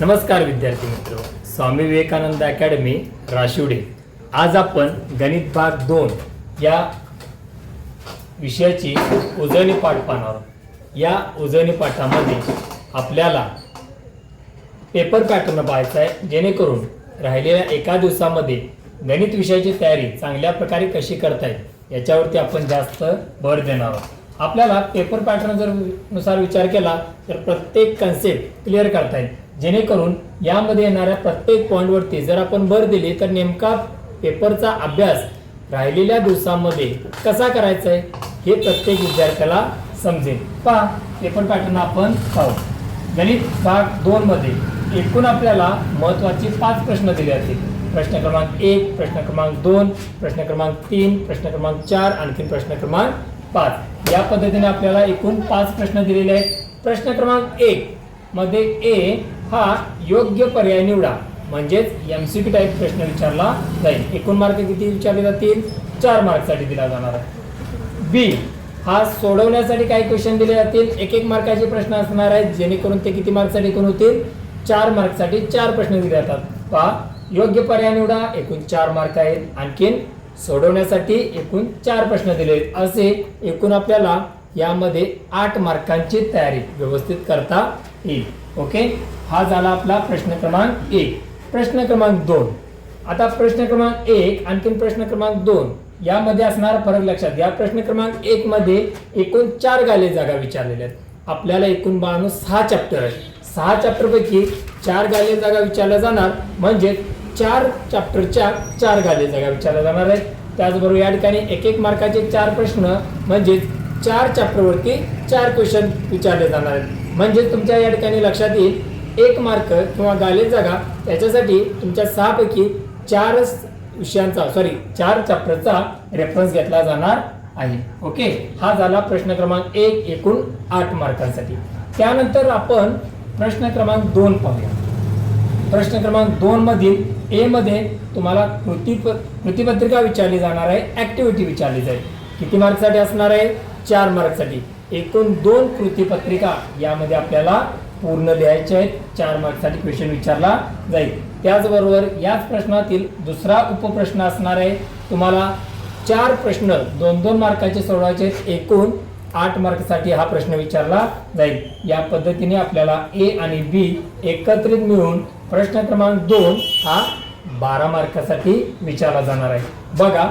नमस्कार विद्यार्थी मित्र, स्वामी विवेकानंद अकॅडमी राशिवडे. आज आपण गणित भाग 2 या विषयाची उजळणी पाठ पाहणार आहोत. या उजळणी पाठामध्ये आपल्याला पेपर पॅटर्न पाहायचा आहे, जेणेकरून राहिलेल्या एका दिवसामध्ये गणित विषयाची तयारी चांगल्या प्रकारे कशी करता येईल याच्यावरती आपण जास्त भर देणार आहोत. आपल्याला पेपर पॅटर्न जर नुसार विचार केला तर प्रत्येक कन्सेप्ट क्लिअर करता येईल, जेणेकरून यामध्ये येणाऱ्या प्रत्येक पॉईंटवरती जर आपण भर दिली तर नेमका पेपरचा अभ्यास राहिलेल्या दिवसामध्ये कसा करायचा आहे हे प्रत्येक विद्यार्थ्याला समजेल. पहा, पेपर पॅटर्न आपण पाहू. गणित भाग 2 मध्ये एकूण आपल्याला महत्त्वाचे 5 प्रश्न दिले जातील. प्रश्न क्रमांक 1, प्रश्न क्रमांक 2, प्रश्न क्रमांक 3, प्रश्न क्रमांक 4, आणखी प्रश्न क्रमांक 5. या पद्धतीने आपल्याला एकूण 5 प्रश्न दिलेले आहेत. प्रश्न क्रमांक 1 मध्ये ए हा योग्य पर्याय निवडा, म्हणजेच एमसीक्यू टाईप प्रश्न विचारला जाईल. एकूण मार्क किती विचारले जातील? 4 मार्कसाठी दिला जाणार आहे. बी हा सोडवण्यासाठी काही क्वेश्चन दिले जातील. 1-1 मार्काचे प्रश्न असणार आहेत, जेणेकरून ते किती मार्कसाठी एकूण होतील? 4 मार्कसाठी 4 प्रश्न दिले जातात. पहा, योग्य पर्याय निवडा, एकूण 4 मार्क आहेत. आणखीन सोडवण्यासाठी एकूण 4 प्रश्न दिले आहेत. असे एकूण आपल्याला यामध्ये 8 मार्कांची तयारी व्यवस्थित करता येईल. ओके, हा झाला आपला प्रश्न क्रमांक 1. प्रश्न क्रमांक 2. आता प्रश्न क्रमांक 1 आणखीन प्रश्न क्रमांक 2 यामध्ये असणारा फरक लक्षात घ्या. प्रश्न क्रमांक 1 मध्ये एकूण 4 गाले जागा विचारलेल्या आहेत. आपल्याला एकूण 6 चॅप्टर आहेत. 6 चॅप्टर पैकी 4 गाले जागा विचारल्या जाणार, म्हणजे 4 चॅप्टरच्या 4 गाले जागा विचारल्या जाणार आहेत. त्याचबरोबर या ठिकाणी 1-1 मार्काचे 4 प्रश्न, म्हणजे 4 चॅप्टरवरती 4 क्वेश्चन विचारले जाणार आहेत. म्हणजे तुमच्या या ठिकाणी लक्षात येईल 1 मार्क किंवा गाले जागा याच्यासाठी तुमच्या 6 पैकी 4 चॅप्टरचा रेफरन्स घेतला जाणार आहे. ओके, हा झाला प्रश्न क्रमांक 1 एकूण 8 मार्कांसाठी. त्यानंतर आपण प्रश्न क्रमांक 2 पाहूया. प्रश्न क्रमांक 2 मधील ए मध्ये तुम्हाला कृतीपत्रिका विचारली जाणार आहे, ऍक्टिव्हिटी विचारली जाईल. किती मार्कसाठी असणार आहे? 4 मार्कसाठी. एकूण 2 कृतीपत्रिका यामध्ये आपल्याला पूर्ण लिहायचे आहेत. 4 मार्कसाठी क्वेश्चन विचारला जाईल. त्याचबरोबर याच प्रश्नातील दुसरा उपप्रश्न असणार आहे. तुम्हाला 4 प्रश्न 2-2 मार्काचे सोडवायचे आहेत. एकूण 8 मार्कसाठी हा प्रश्न विचारला जाईल. या पद्धतीने आपल्याला ए आणि बी एकत्रित मिळून प्रश्न क्रमांक 2 हा 12 मार्कासाठी विचारला जाणार आहे. बघा,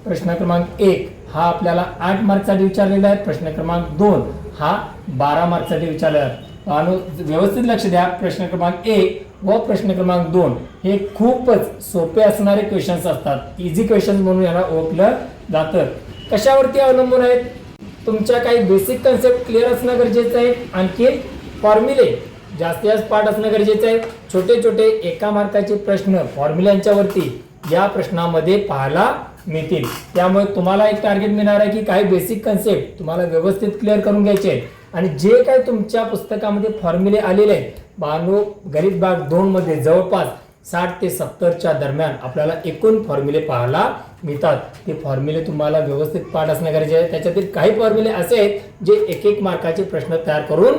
प्रश्न क्रमांक 1 हा आपल्याला 8 मार्कसाठी विचारलेला आहे. प्रश्न क्रमांक 2 हा 12 मार्कसाठी विचारलेला आहे. आणि व्यवस्थित लक्ष द्या, प्रश्न क्रमांक 1 व प्रश्न क्रमांक 2 हे खूपच सोपे असणारे क्वेश्चन्स असतात. इझी क्वेश्चन म्हणून याला ओळखलं जातं. कशावरती अवलंबून आहेत? तुमच्या काही बेसिक कन्सेप्ट क्लिअर असणं गरजेचं आहे. आणखी फॉर्म्युले जास्तीत जास्त पाठ असणं गरजेचं आहे. छोटे छोटे 1 मार्काचे प्रश्न फॉर्म्युल्यांच्यावरती या प्रश्नामध्ये पाहायला मिळतील. त्यामुळे तुम्हाला एक टार्गेट मिळणार आहे की काही बेसिक कन्सेप्ट तुम्हाला व्यवस्थित क्लिअर करून घ्यायचे आहेत. आणि जे काही तुमच्या पुस्तकामध्ये फॉर्म्युले आलेले आहेत, गणित भाग 2 मध्ये जवळपास 60 ते 70च्या दरम्यान आपल्याला एकूण फॉर्म्युले पाहायला मिळतात. ते फॉर्म्युले तुम्हाला व्यवस्थित पाठ असणं गरजेचे आहे. त्याच्यातील काही फॉर्म्युले असे आहेत जे 1-1 मार्काचे प्रश्न तयार करून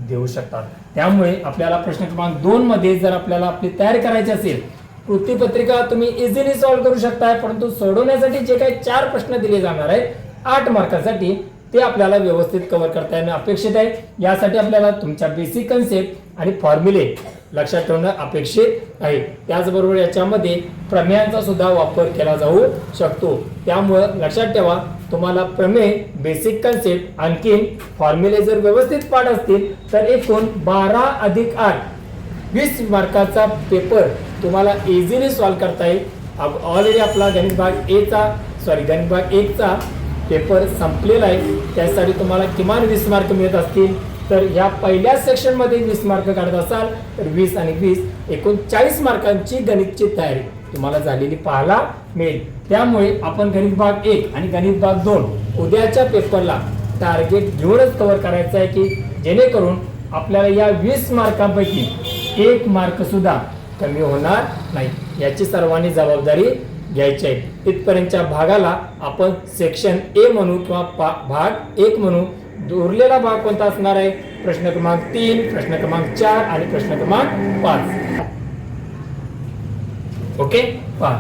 देऊ शकतात. त्यामुळे आपल्याला प्रश्न क्रमांक 2 मध्ये जर आपल्याला आपली तयारी करायची असेल, कृतीपत्रिका तुम्ही इझिली सॉल्व्ह करू शकता, परंतु सोडवण्यासाठी जे काही 4 प्रश्न दिले जाणार आहेत 8 मार्कासाठी, ते आपल्याला व्यवस्थित कव्हर करता येणं अपेक्षित आहे. यासाठी आपल्याला तुमच्या बेसिक कन्सेप्ट आणि फॉर्म्युले लक्षात ठेवणं अपेक्षित आहे. त्याचबरोबर याच्यामध्ये प्रमेयांचा सुद्धा वापर केला जाऊ शकतो. त्यामुळं लक्षात ठेवा, तुम्हाला प्रमेय, बेसिक कन्सेप्ट आणखीन फॉर्म्युले जर व्यवस्थित पाठ असतील तर एकूण 12 + 8 20 मार्काचा पेपर तुम्हाला इझिली सॉल्व्ह करता येईल. ऑलरेडी आपला गणित भाग 1 चा पेपर संपलेला आहे. त्यासाठी तुम्हाला किमान 20 मार्क मिळत असतील. तर या पहिल्या सेक्शन मध्ये 20 मार्क काढत असाल तर 20 आणि 20 एकूण 40 मार्कांची गणितची तयारी तुम्हाला झालेली पाहायला मिळेल. त्यामुळे आपण गणित भाग 1 आणि गणित भाग 2 उद्याच्या पेपरला टार्गेट घेऊनच कव्हर करायचं आहे, की जेणेकरून आपल्याला या 20 मार्कांपैकी 1 मार्क सुद्धा कमी होणार नाही. याची सर्वांनी जबाबदारी घ्यायची आहे. इथपर्यंतच्या भागाला आपण सेक्शन ए म्हणू किंवा भाग 1 म्हणू. उरलेला भाग कोणता असणार आहे प्रश्न क्रमांक 3, प्रश्न क्रमांक 4 आणि प्रश्न क्रमांक 5. ओके, पहा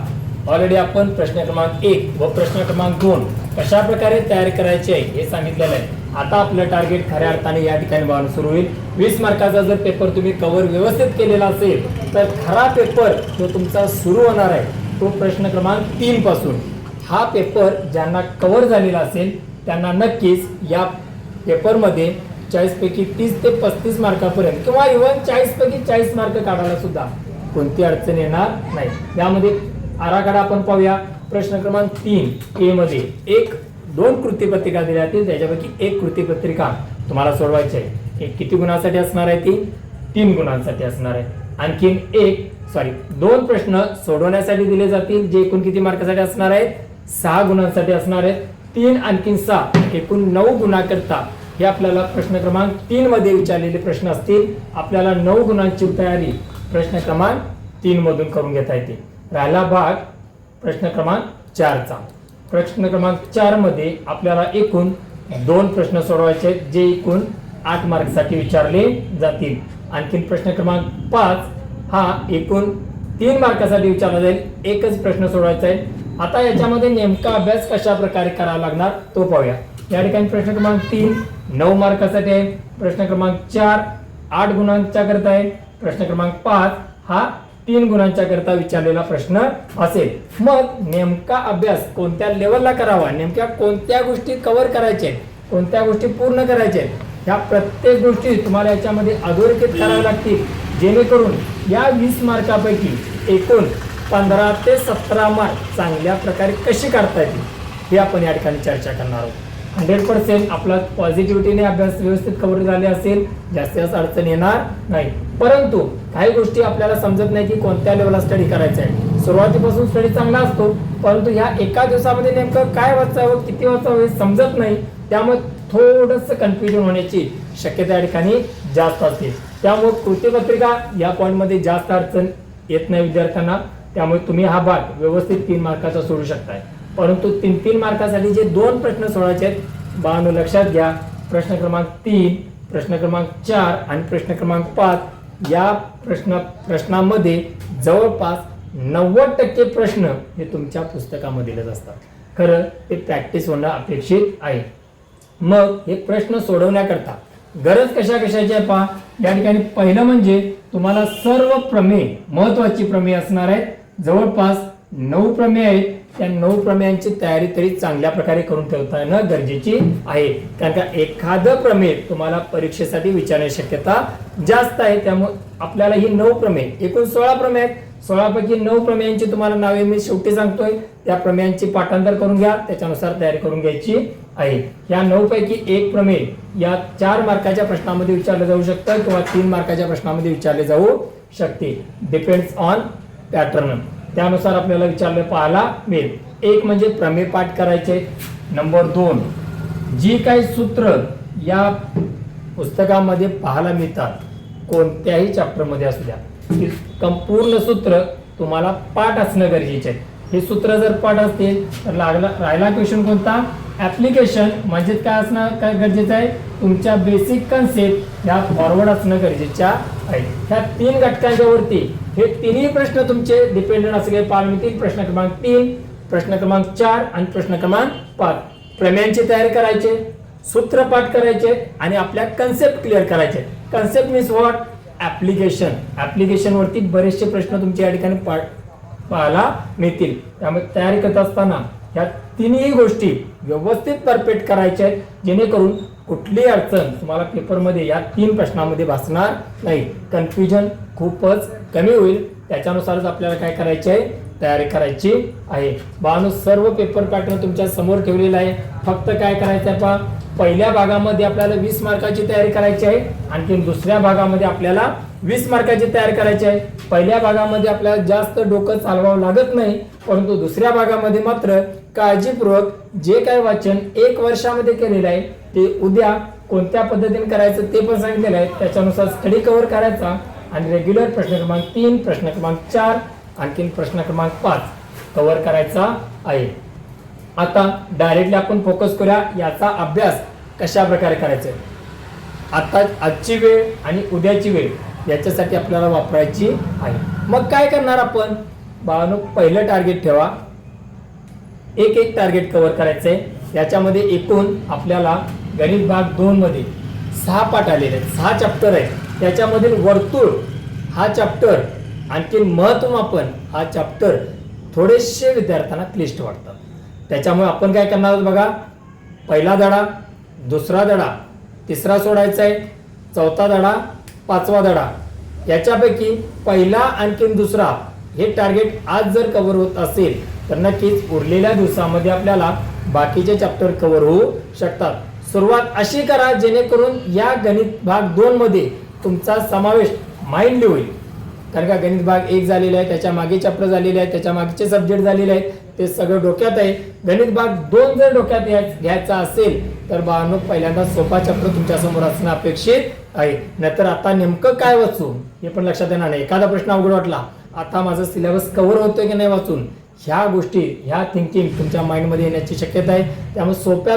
ऑलरेडी आपण प्रश्न क्रमांक 1 व प्रश्न क्रमांक 2 कशा प्रकारे तयार करायचे आहे हे सांगितलेलं आहे. आता आपलं टार्गेट खऱ्या अर्थाने या ठिकाणी बाळून सुरू होईल. 20 मार्काचा जर पेपर तुम्ही कव्हर व्यवस्थित केलेला असेल तर खरा पेपर जो तुमचा सुरू होणार आहे तो प्रश्न क्रमांक 3 पासून. हा पेपर ज्यांना कव्हर झालेला असेल त्यांना नक्कीच या पेपरमध्ये 40 पैकी 30 ते 35 मार्कापर्यंत किंवा इव्हन 40 पैकी 40 मार्क काढायला सुद्धा कोणती अडचण येणार नाही. यामध्ये आराखडा आपण पाहूया. प्रश्न क्रमांक 3 ए मध्ये 2 कृतीपत्रिका दिल्या जातील, त्याच्यापैकी 1 कृतीपत्रिका तुम्हाला सोडवायची आहे. एक किती गुणांसाठी असणार आहे ती? 3 गुणांसाठी असणार आहे. आणखीन 2 प्रश्न सोडवण्यासाठी दिले जातील जे एकूण किती मार्कासाठी असणार आहेत? 6 गुणांसाठी असणार आहेत. 3 आणखीन 6 एकूण 9 गुणाकरता हे आपल्याला प्रश्न क्रमांक 3 मध्ये विचारलेले प्रश्न असतील. आपल्याला 9 गुणांची तयारी प्रश्न क्रमांक 3 मधून करून घेता येते. राहिला भाग प्रश्न क्रमांक 4चा. प्रश्न क्रमांक 4 मध्ये आपल्याला एकूण 2 प्रश्न सोडवायचे आहेत जे एकूण 8 मार्कसाठी विचारले जातील. आणखीन प्रश्न क्रमांक 5 हा एकूण 3 मार्कासाठी विचारला जाईल. एकच प्रश्न सोडवायचा आहे. आता याच्यामध्ये नेमका अभ्यास कशा प्रकारे करावा लागणार तो पाहूया. या ठिकाणी प्रश्न क्रमांक 3 9 मार्कासाठी आहे. प्रश्न क्रमांक 4 8 गुणांच्या करता आहे. प्रश्न क्रमांक 5 हा 3 गुणांच्या करता विचारलेला प्रश्न असेल. मग नेमका अभ्यास कोणत्या लेवलला करावा, नेमक्या कोणत्या गोष्टी कव्हर करायच्या आहेत, कोणत्या गोष्टी पूर्ण करायच्या आहेत, ह्या प्रत्येक गोष्टी तुम्हाला याच्यामध्ये अधोरेखित कराव्या लागतील जेणेकरून या 20 मार्कापैकी एकूण 15 ते 17 मार्क चांगल्या प्रकारे कशी काढता येतील हे आपण या ठिकाणी चर्चा करणार आहोत. 100% आपला पॉझिटिव्हिटीने अभ्यास व्यवस्थित कव्हर झाले असेल, जास्त अडचण येणार नाही. परंतु काही गोष्टी आपल्याला समजत नाही की कोणत्या लेवलला स्टडी करायचा आहे. सुरुवातीपासून स्टडी चांगला असतो परंतु ह्या एका दिवसामध्ये नेमकं काय वाचावं किती वाचावं हे समजत नाही. त्यामुळे थोडंसं कन्फ्युजन होण्याची शक्यता या ठिकाणी जास्त असते. त्यामुळे कृतीपत्रिका या पॉईंटमध्ये जास्त अडचण येत नाही विद्यार्थ्यांना. त्यामुळे तुम्ही हा भाग व्यवस्थित 3 मार्काचा सोडू शकताय. परंतु 3 मार्कासाठी जे 2 प्रश्न सोडवायचे आहेत बाळांनो लक्षात घ्या. प्रश्न क्रमांक 3, प्रश्न क्रमांक 4 आणि प्रश्न क्रमांक 5 या प्रश्नांमध्ये जवळपास 90% प्रश्न हे तुमच्या पुस्तकामध्ये दिलेच असतात. खरं ते प्रॅक्टिस होणं अपेक्षित आहे. मग हे प्रश्न सोडवण्याकरता गरज कशाची आहे पहा. या ठिकाणी पहिलं म्हणजे तुम्हाला सर्व प्रमेय, महत्वाची प्रमेय असणार आहेत. जवळपास 9 प्रमेय आहेत. त्या 9 प्रमेयांची तयारी तरी चांगल्या प्रकारे करून ठेवता येणं गरजेची आहे. कारण का एखादं प्रमेय तुम्हाला परीक्षेसाठी विचारण्याची शक्यता जास्त आहे. त्यामुळे आपल्याला ही 9 प्रमेय, एकूण 16 प्रमेय आहेत. 16 पैकी 9 प्रमेयांची तुम्हाला नावे मी शेवटी सांगतोय. त्या प्रमेयांची पाठांतर करून घ्या, त्याच्यानुसार तयारी करून घ्यायची आहे. या 9 पैकी 1 प्रमेय या 4 मार्काच्या प्रश्नामध्ये विचारलं जाऊ शकतं किंवा 3 मार्काच्या प्रश्नामध्ये विचारले जाऊ शकते. Depends on pattern. त्यानुसार आपल्याला विचारले पाहायला मिळेल. 1 म्हणजे प्रमेय पाठ करायचे. नंबर 2 जी काही सूत्र या पुस्तकामध्ये पाहायला मिळतात कोणत्याही चॅप्टर मध्ये असू द्या ती संपूर्ण सूत्र तुम्हाला पाठ असणं गरजेचे आहे. हे सूत्र जर पाठ असतील तर राहिला क्वेश्चन कोणता? ऍप्लिकेशन म्हणजे काय असणं काय गरजेचं आहे? तुमच्या बेसिक कन्सेप्ट या फॉरवर्ड असणं गरजेच्या आहे. ह्या 3 घटकांच्या वरती हे 3ही प्रश्न तुमचे डिपेंडंट असले पाहायला मिळतील. प्रश्न क्रमांक 3, प्रश्न क्रमांक 4 आणि प्रश्न क्रमांक 5. प्रमेयांची तयारी करायचे, सूत्र पाठ करायचे आणि आपल्या कन्सेप्ट क्लिअर करायचे. Concept means what? Application. Application वरती बरेचसे प्रश्न तुमच्या या ठिकाणी पाहायला मिळतील. त्यामुळे तयारी करत असताना या 3ही गोष्टी व्यवस्थित परफेक्ट करायच्या आहेत जेणेकरून कुठलीही अडचण तुम्हाला पेपरमध्ये या 3 प्रश्नांमध्ये भासणार नाही. कन्फ्युजन खूपच कमी होईल. त्याच्यानुसारच आपल्याला काय करायचे आहे? तयारी करायची आहे. बाळांनो सर्व पेपर पॅटर्न तुमच्या समोर ठेवलेला आहे. फक्त काय करायचं आहे पहा. पहिल्या भागामध्ये आपल्याला 20 मार्काची तयारी करायची आहे. आणखी दुसऱ्या भागामध्ये आपल्याला 20 मार्काची तयारी करायची आहे. पहिल्या भागामध्ये आपल्याला जास्त डोकं चालवावं लागत नाही परंतु दुसऱ्या भागामध्ये मात्र काळजीपूर्वक जे काही वाचन 1 वर्षामध्ये केलेलं आहे ते उद्या कोणत्या पद्धतीने करायचं ते पण सांगितलेलं आहे. त्याच्यानुसार स्टडी कव्हर करायचा आणि रेग्युलर प्रश्न क्रमांक 3, प्रश्न क्रमांक 4 आणखीन प्रश्न क्रमांक 5 कव्हर करायचा आहे. आता डायरेक्टली आपण फोकस करूया याचा अभ्यास कशा प्रकारे करायचा आहे. आता आजची वेळ आणि उद्याची वेळ याच्यासाठी आपल्याला वापरायची आहे. मग काय करणार आपण बाळांनो, पहिलं टार्गेट ठेवा, एक टार्गेट कव्हर करायचं आहे. याच्यामध्ये एकूण आपल्याला गणित भाग 2 मध्ये 6 पाठ आलेले आहेत, 6 चॅप्टर आहेत. त्याच्यामधील वर्तुळ हा चॅप्टर आणखी महत्त्वमापन हा चॅप्टर थोडेसे विद्यार्थ्यांना क्लिष्ट वाटतात. त्याच्यामुळे आपण काय करणार आहोत बघा, पहिला धडा, दुसरा धडा, तिसरा सोडायचा आहे, चौथा धडा, पाचवा धडा. याच्यापैकी पहिला आणखी दुसरा हे टार्गेट आज जर कव्हर होत असेल तर नक्कीच उरलेल्या दिवसामध्ये आपल्याला बाकीचे चॅप्टर कव्हर होऊ शकतात. सुरुवात अशी करा जेणेकरून या गणित भाग 2 मध्ये तुमचा समावेश माइंडली होईल. कारण का गणित भाग 1 झालेला आहे, त्याच्या मागे चॅप्टर झालेले आहे, त्याच्या मागचे सब्जेक्ट झालेले आहेत, ते सगळं डोक्यात आहे. गणित भाग 2 जर डोक्यात घ्यायचा असेल तर बाळांनो पहिल्यांदा सोपा चॅप्टर तुमच्या समोर असणं अपेक्षित आहे. नाहीतर आता नेमकं काय वाचू हे पण लक्षात येणार नाही. एखादा प्रश्न अवघड वाटला, आता माझं सिलेबस कव्हर होतोय की नाही वाचून, ह्या गोष्टी ह्या थिंकिंग तुमच्या माइंडमध्ये येण्याची शक्यता आहे. त्यामुळे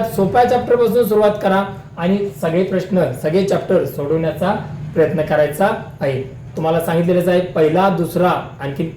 सोप्या चॅप्टरपासून सुरुवात करा आणि सगळे प्रश्न सगळे चॅप्टर सोडवण्याचा प्रयत्न करायचा आहे. तुम्हाला सांगितलेलंच आहे, पहिला, दुसरा, आणखी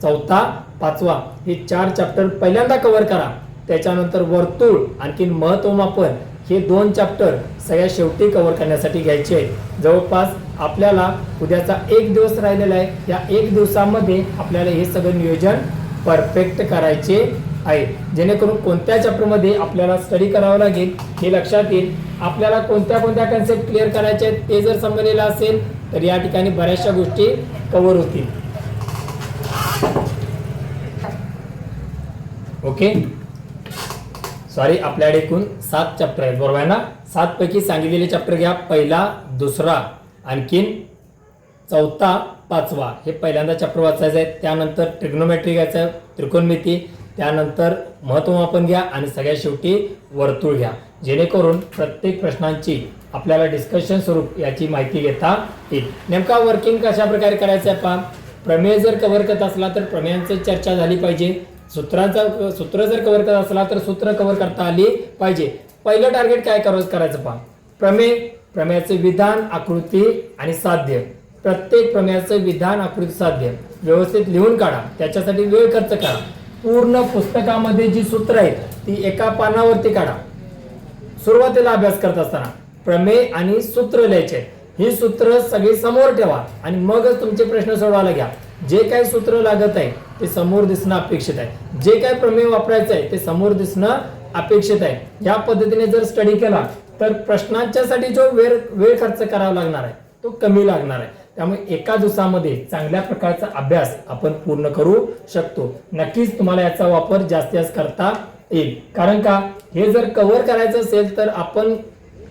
चौथा, पाचवा हे 4 चॅप्टर पहिल्यांदा कव्हर करा. त्याच्यानंतर वर्तुळ आणखी महत्त्वमापन हे 2 चॅप्टर सगळ्या शेवटी कव्हर करण्यासाठी घ्यायचे आहेत. जवळपास आपल्याला उद्याचा 1 दिवस राहिलेला आहे. या 1 दिवसामध्ये आपल्याला हे सगळं नियोजन परफेक्ट करायचे आहे, जेणेकरून कोणत्या चॅप्टरमध्ये आपल्याला स्टडी करावं लागेल हे लक्षात येईल. आपल्याला कोणत्या कन्सेप्ट क्लिअर करायचे आहेत ते जर समजलेलं असेल तर या ठिकाणी बऱ्याचशा गोष्टी कव्हर होतील. ओके, सॉरी, आपल्याकडे एकूण 7 चॅप्टर आहेत, बरोबर आहे ना. 7 पैकी सांगितलेले चॅप्टर घ्या, पहिला, दुसरा, आणखीन चौथा, पाचवा हे पहिल्यांदा चॅप्टर वाचायचं आहे. त्यानंतर ट्रिग्नोमेट्री घ्यायचं आहे, त्रिकोणमिती, त्यानंतर महत्त्वमापन घ्या आणि सगळ्यात शेवटी वर्तुळ घ्या, जेणेकरून प्रत्येक प्रश्नांची आपल्याला डिस्कशन स्वरूप याची माहिती घेता येईल. नेमका वर्किंग कशा प्रकारे करायचं आहे पहा. प्रमेय जर कव्हर करत असला तर प्रमेयांची चर्चा झाली पाहिजे. सूत्र जर कव्हर करत असला तर सूत्र कव्हर करता आली पाहिजे. पहिलं टार्गेट काय करायचं पहा, प्रमेयाचे विधान, आकृती आणि साध्य. प्रत्येक प्रमेयाचं विधान, आकृती, साध्य व्यवस्थित लिहून काढा. त्याच्यासाठी वेळ खर्च करा. पूर्ण पुस्तकामध्ये जी सूत्र आहेत ती एका पानावरती काढा. सुरुवातीला अभ्यास करत असताना प्रमेय आणि सूत्र लिहायचे. ही सूत्र सगळी समोर ठेवा आणि मगच तुमचे प्रश्न सोडवायला घ्या. जे काही सूत्र लागत आहे ते समोर दिसणं अपेक्षित आहे. जे काही प्रमेय वापरायचं आहे ते समोर दिसणं अपेक्षित आहे. या पद्धतीने जर स्टडी केला तर प्रश्नांच्यासाठी जो वेळ खर्च करावा लागणार आहे तो कमी लागणार आहे. त्यामुळे एका दिवसामध्ये चांगल्या प्रकारचा अभ्यास आपण पूर्ण करू शकतो. नक्कीच तुम्हाला याचा वापर जास्तीत जास्त करता येईल. कारण का, हे जर कव्हर करायचं असेल तर आपण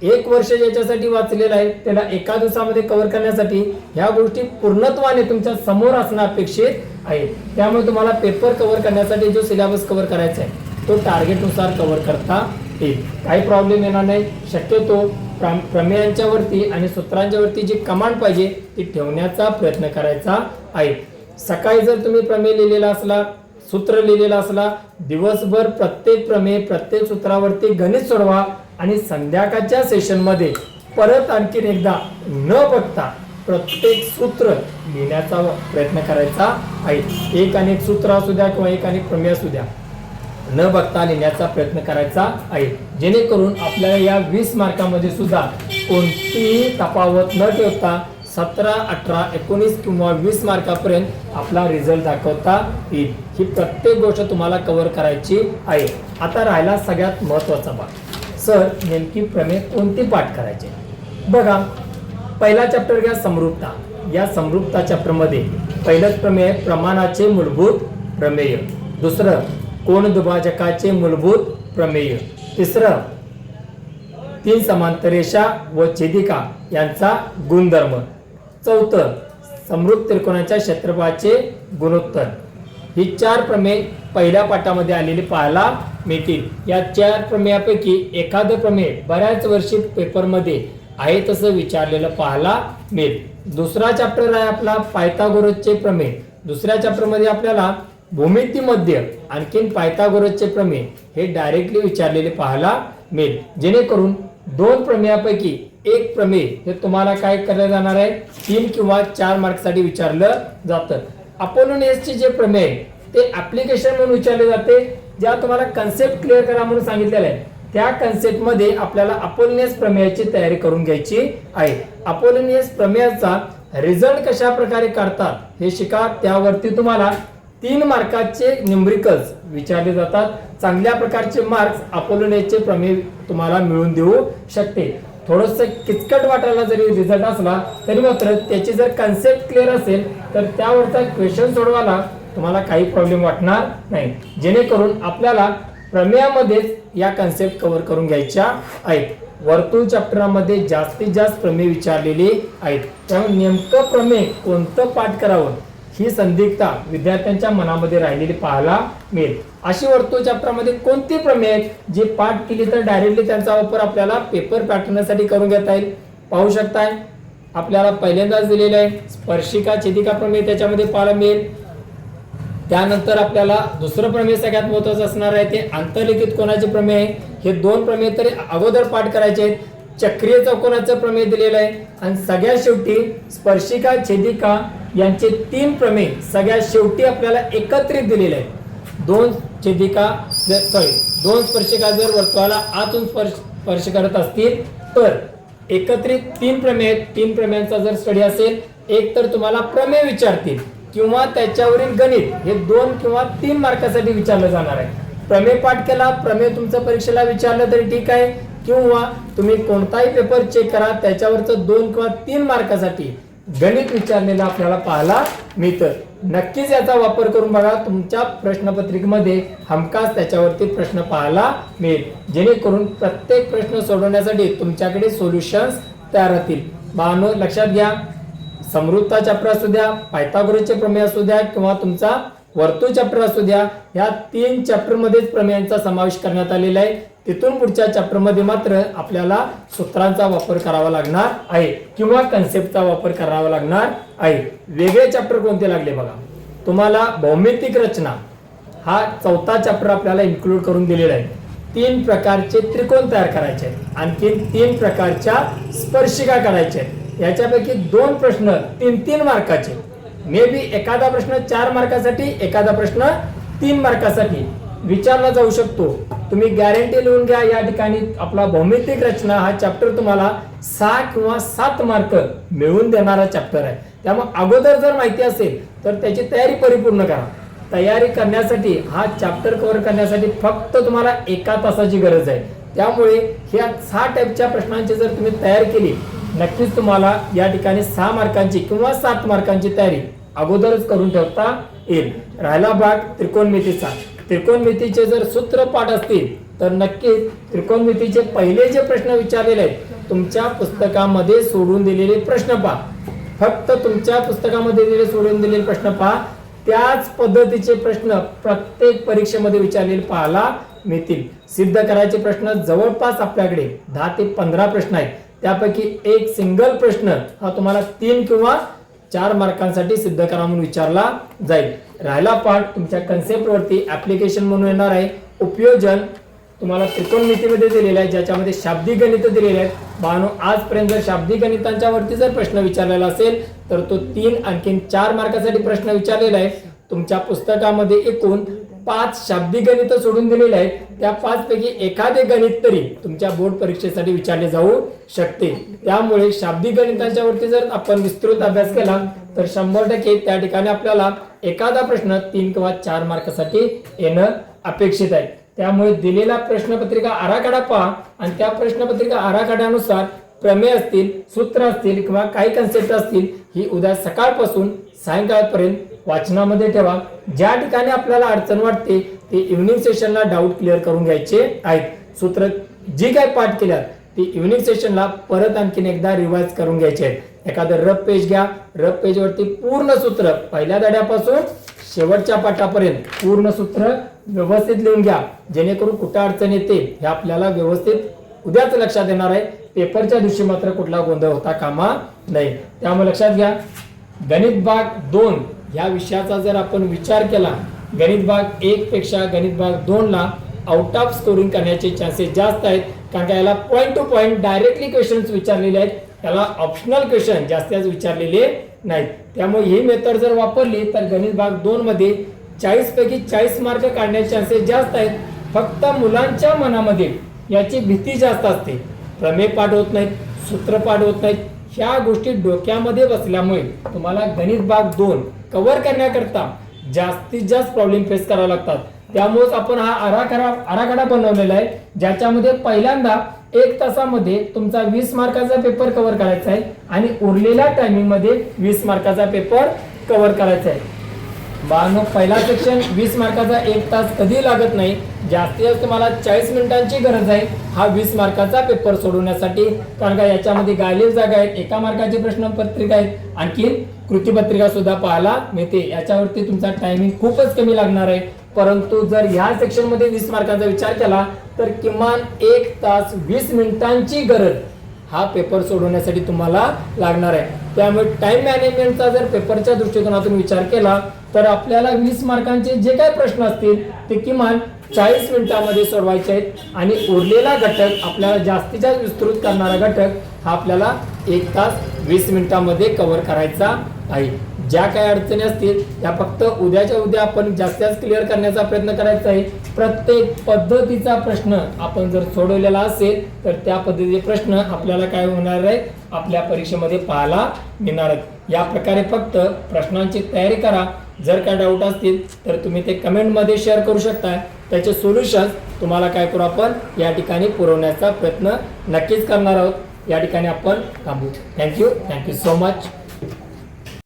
1 वर्ष ज्याच्यासाठी वाचलेलं आहे त्याला एका दिवसामध्ये कव्हर करण्यासाठी ह्या गोष्टी पूर्णत्वाने तुमच्या समोर असणं अपेक्षित आहे. त्यामुळे तुम्हाला पेपर कव्हर करण्यासाठी जो सिलेबस कव्हर करायचा आहे तो टार्गेटनुसार कव्हर करता येईल. काही प्रॉब्लेम येणार नाही. शक्यतो प्रमेयांच्या वरती आणि सूत्रांच्या वरती जी कमांड पाहिजे ती ठेवण्याचा प्रयत्न करायचा आहे. सकाळी जर तुम्ही प्रमेय लिहिलेला असला, सूत्र लिहिलेला असला, दिवसभर प्रत्येक प्रमेय प्रत्येक सूत्रावरती गणित सोडवा आणि संध्याकाळच्या सेशनमध्ये परत आणखीन एकदा न बघता प्रत्येक सूत्र लिहिण्याचा प्रयत्न करायचा आहे. एक आणि एक सूत्र असू द्या किंवा एक आणि प्रमेय असू द्या, न बघता लिहिण्याचा प्रयत्न करायचा आहे, जेणेकरून आपल्याला या 20 मार्कामध्ये सुद्धा कोणतीही तफावत न ठेवता 17, 18, 19 किंवा 20 मार्कापर्यंत आपला रिझल्ट दाखवता येईल. ही प्रत्येक गोष्ट तुम्हाला कव्हर करायची आहे. आता राहिला सगळ्यात महत्त्वाचा भाग, सर नेमकी प्रमेय कोणती पाठ करायचे. बघा, पहिला चॅप्टर घ्या, समरूपता. या समरूपता चॅप्टरमध्ये पहिलंच प्रमेय प्रमाणाचे मूलभूत प्रमेय, दुसरं कोण दुभाजकाचे मूलभूत प्रमेय, तिसरं 3 समांतर रेषा व छेदिका यांचा गुणधर्म, चौथं समरूप त्रिकोणाच्या क्षेत्रफळाचे गुणोत्तर. ही 4 प्रमेय पहिल्या पाठामध्ये आलेली पाहायला मिळतील. या 4 प्रमेयापैकी एखादं प्रमेय बऱ्याच वर्षी पेपरमध्ये आहे तसं विचारलेलं पाहायला मिळेल. दुसरा चॅप्टर आहे आपला पायथागोरसचे प्रमेय. दुसऱ्या चॅप्टरमध्ये आपल्याला भूमितीमध्ये आणखीन पायथागोरसचे प्रमेय हे डायरेक्टली विचारलेले पाहायला मिळेल, जेणेकरून दोन प्रमेयापैकी एक प्रमेय हे तुम्हाला काय करलं जाणार आहे, 3 किंवा 4 मार्कसाठी विचारलं जातं. अपोलोनियसचे जे प्रमेय आहे ते ऍप्लिकेशन म्हणून विचारले जाते. ज्या तुम्हाला कन्सेप्ट क्लिअर करा म्हणून सांगितलेलं आहे त्या कन्सेप्ट मध्ये आपल्याला अपोलोनियस प्रमेयाची तयारी करून घ्यायची आहे. अपोलोनियस प्रमेयाचा रिझल्ट कशा प्रकारे काढतात हे शिका. त्यावरती तुम्हाला 3 मार्काचे न्यूमरिकल्स विचारले जातात. चांगल्या प्रकारचे मार्क्स अपोलोनियसचे प्रमेय तुम्हाला मिळून देऊ शकते. थोडस किचकट वाटायला जरी रिझल्ट असला तरी मात्र त्याची जर कन्सेप्ट क्लिअर असेल तर त्यावरचा क्वेश्चन सोडवायला तुम्हाला काही प्रॉब्लेम वाटणार नाही. जेणेकरून आपल्याला प्रमेयामध्येच या कन्सेप्ट कव्हर करून घ्यायच्या आहेत. वर्तुळ चॅप्टरमध्ये जास्तीत जास्त प्रमेय विचारलेले आहेत. त्यामुळे नेमकं प्रमेय कोणतं पाठ करावं ही संदिग्धता विद्यार्थ्यांच्या मनामध्ये राहिलेली पाहायला मिळेल. अशी वर्तुळ चॅप्टरमध्ये कोणती प्रमेय आहेत जी पाठ केली तर डायरेक्टली त्यांचा वापर आपल्याला पेपर पॅटर्नसाठी करून घेता येईल. पाहू शकताय आपल्याला पहिल्यांदाच दिलेलं आहे स्पर्शिका छेदिका प्रमेय त्याच्यामध्ये पाहायला मिळेल. त्यानंतर आपल्याला दुसरं प्रमेय सगळ्यात महत्त्वाचं असणार आहे ते आंतरलिखित कोणाचे प्रमेय आहे. हे 2 प्रमेय तरी अगोदर पाठ करायचे आहेत. चक्रीय चौकोनाचं प्रमेय दिलेलं आहे आणि सगळ्यात शेवटी स्पर्शिका छेदिका यांचे 3 प्रमेय सगळ्यात शेवटी आपल्याला एकत्रित दिलेले आहेत. 2 स्पर्शिका जर वर्तुळाला आतून स्पर्श करत असतील तर एकत्रित 3 प्रमेय आहेत. 3 प्रमेयांचा जर स्टडी असेल एक तर तुम्हाला प्रमेय विचारतील किंवा त्याच्यावरील गणित हे 2 किंवा 3 मार्कासाठी विचारलं जाणार आहे. प्रमेय पाठ केला, प्रमेय तुमचं परीक्षेला विचारलं तरी ठीक आहे किंवा तुम्ही कोणताही पेपर चेक करा त्याच्यावरचं 2 किंवा 3 मार्कासाठी गणित विचारलेलं आपल्याला पाहायला मिळतं. नक्कीच याचा वापर करून बघा. तुमच्या प्रश्नपत्रिकेमध्ये हमखास त्याच्यावरती प्रश्न पाहायला मिळेल. जेणेकरून प्रत्येक प्रश्न सोडवण्यासाठी तुमच्याकडे सोल्युशन्स तयार राहतील. बाळांनो लक्षात घ्या, समृद्धता चॅप्टर असू द्या, पायथागोरसचे प्रमेय असू द्या किंवा तुमचा वर्तुळ चॅप्टर असू द्या, या 3 चॅप्टर मध्येच प्रमेयांचा समावेश करण्यात आलेला आहे. तिथून पुढच्या चॅप्टर मध्ये मात्र आपल्याला सूत्रांचा वापर करावा लागणार आहे किंवा कन्सेप्टचा वापर करावा लागणार आहे. वेगळे चॅप्टर कोणते लागले बघा. तुम्हाला भौमितिक रचना हा 4था चॅप्टर आपल्याला इन्क्लूड करून दिलेला आहे. 3 प्रकारचे त्रिकोण तयार करायचे आहेत. आणखी 3 प्रकारच्या स्पर्शिका करायच्या आहेत. याच्यापैकी 2 प्रश्न 3-3 मार्काचे, मे बी एखादा प्रश्न 4 मार्कासाठी एखादा प्रश्न 3 मार्कासाठी विचारला जाऊ शकतो. तुम्ही गॅरंटी लिहून घ्या. या ठिकाणी आपला भौमितिक रचना हा चॅप्टर तुम्हाला 6 किंवा 7 मार्क मिळवून देणारा चॅप्टर आहे. त्यामुळे अगोदर जर माहिती असेल तर त्याची तयारी परिपूर्ण करा. तयारी करण्यासाठी हा चॅप्टर कव्हर करण्यासाठी फक्त तुम्हाला 1 तासाची गरज आहे. त्यामुळे ह्या 6 टाईपच्या प्रश्नांची जर तुम्ही तयारी केली नक्कीच तुम्हाला या ठिकाणी 6 मार्कांची किंवा 7 मार्कांची तयारी अगोदरच करून ठेवता येईल. राहिला भाग त्रिकोणमितीचा. त्रिकोणमितीचे जर सूत्र पाठ असतील तर नक्कीच त्रिकोणमितीचे पहिले जे प्रश्न विचारलेले आहेत तुमच्या पुस्तकामध्ये सोडून दिलेले प्रश्न पहा. फक्त तुमच्या पुस्तकामध्ये दिलेले सोडून दिलेले प्रश्न पहा. त्याच पद्धतीचे प्रश्न प्रत्येक परीक्षेमध्ये विचारलेले पाहायला मिळतील. सिद्ध करायचे प्रश्न जवळपास आपल्याकडे 10 ते 15 प्रश्न आहेत. त्यापैकी एक सिंगल प्रश्न हा तुम्हाला 3 किंवा 4 मार्कांसाठी सिद्ध करा म्हणून विचारला जाईल. राहिला पाठ तुमच्या कन्सेप्ट वरती ऍप्लिकेशन म्हणून येणार आहे. उपयोजन तुम्हाला त्रिकोणमितीमध्ये दिलेलं आहे ज्याच्यामध्ये शाब्दिक गणित दिलेले आहेत. बाळांनो आजपर्यंत जर शाब्दिक गणितांच्या वरती जर प्रश्न विचारलेला असेल तर तो 3 आणखीन 4 मार्कासाठी प्रश्न विचारलेला आहे. तुमच्या पुस्तकामध्ये एकूण 5 शाब्दिक गणित सोडून दिलेले आहेत. त्या 5 पैकी एखादे गणित तरी तुमच्या बोर्ड परीक्षेसाठी विचारले जाऊ शकते. त्यामुळे शाब्दिक गणितांच्या वरती जर आपण विस्तृत अभ्यास केला तर 100% त्या ठिकाणी आपल्याला एखादा प्रश्न 3 किंवा 4 मार्कासाठी येणं अपेक्षित आहे. त्यामुळे दिलेला प्रश्नपत्रिका आराखडा पहा आणि त्या प्रश्नपत्रिका आराखड्यानुसार प्रमेय असतील, सूत्र असतील किंवा काही कन्सेप्ट असतील ही उद्या सकाळपासून सायंकाळपर्यंत वाचनामध्ये ठेवा. ज्या ठिकाणी आपल्याला अडचण वाटते ते इव्हनिंग सेशनला डाऊट क्लिअर करून घ्यायचे आहेत. सूत्र जी काही पाठ केल्यात ती इव्हनिंग सेशनला परत आणखीन एकदा रिवाइज करून घ्यायचे आहेत. एखादं रफ पेज घ्या. रफ पेज वरती पूर्ण सूत्र पहिल्या धड्यापासून शेवटच्या पाठापर्यंत पूर्ण सूत्र व्यवस्थित लिहून घ्या. जेणेकरून कुठं अडचण येते हे आपल्याला व्यवस्थित उद्याच लक्षात येणार आहे. पेपरच्या दिवशी मात्र कुठला गोंधळ होता कामा नाही. त्यामुळे लक्षात घ्या. गणित भाग 2 या विषयाचा जर आपण विचार केला, गणित भाग 1 पेक्षा गणित भाग 2 ला आउट ऑफ स्कोरिंग करण्याचे चान्सेस जास्त आहेत. कारण का याला point two point directly questions विचारलेले आहेत, त्याला ऑप्शनल क्वेश्चन जास्त विचारलेले नाहीत. त्यामुळे ही मेथड जर वापरली तर गणित भाग 2 मध्ये 40 पैकी 40 मार्क काढण्याचे चान्सेस जास्त आहेत. फक्त मुलांच्या मनामध्ये याची भीती जास्त असते. प्रमेय पाठ होत नाहीत, सूत्र पाठ होत नाहीत. ह्या गोष्टी डोक्यामध्ये बसल्यामुळे तुम्हाला गणित भाग 2 कव्हर करण्याकरता जास्तीत जास्त प्रॉब्लेम फेस करावे लागतात. त्यामुळेच आपण हा आराखडा बनवलेला आहे, ज्याच्यामध्ये पहिल्यांदा 1 तासामध्ये तुमचा 20 मार्काचा पेपर कव्हर करायचा आहे आणि उरलेल्या टायमिंग मध्ये 20 मार्काचा पेपर कव्हर करायचा आहे. बाळांनो, पहिला सेक्शन 20 मार्काचा 1 तास कधी लागत नाही. जास्तीत जास्त तुम्हाला 40 मिनिटांची गरज आहे हा 20 मार्काचा पेपर सोडवण्यासाठी. कारण का याच्यामध्ये गायलेल्या जागा आहेत, 1 मार्काची प्रश्नपत्रिका आहेत, आणखी कृतीपत्रिका सुद्धा पाहायला मिळते. याच्यावरती तुमचा टायमिंग खूपच कमी लागणार आहे. परंतु जर ह्या सेक्शन मध्ये 20 मार्कांचा विचार केला तर किमान 1 तास 20 मिनिटांची गरज हा पेपर सोडवण्यासाठी तुम्हाला लागणार आहे. त्यामुळे टाइम मॅनेजमेंटचा जर पेपरच्या दृष्टिकोनातून विचार केला तर आपल्याला 20 मार्कांचे जे काही प्रश्न असतील ते किमान 40 मिनिटांमध्ये सोडवायचे आहेत आणि उरलेला घटक आपल्याला जास्तीत जास्त विस्तृत करणारा घटक हा आपल्याला 1 तास 20 मिनिटांमध्ये कव्हर करायचा आहे. ज्या काही अडचणी असतील त्या फक्त उद्याच्या उद्या आपण जास्तीत जास्त क्लिअर करण्याचा प्रयत्न करायचा आहे. प्रत्येक पद्धतीचा प्रश्न आपण जर सोडवलेला असेल तर त्या पद्धतीचे प्रश्न आपल्याला काय होणार आहेत, आपल्या परीक्षेमध्ये पाहायला मिळणार आहेत. या प्रकारे फक्त प्रश्नांची तयारी करा. जर काय डाऊट असतील तर तुम्ही ते कमेंटमध्ये शेअर करू शकता. त्याचे सोल्युशन तुम्हाला काय करू आपण या ठिकाणी पुरवण्याचा प्रयत्न नक्कीच करणार आहोत. या ठिकाणी आपण थांबू. Thank you so much.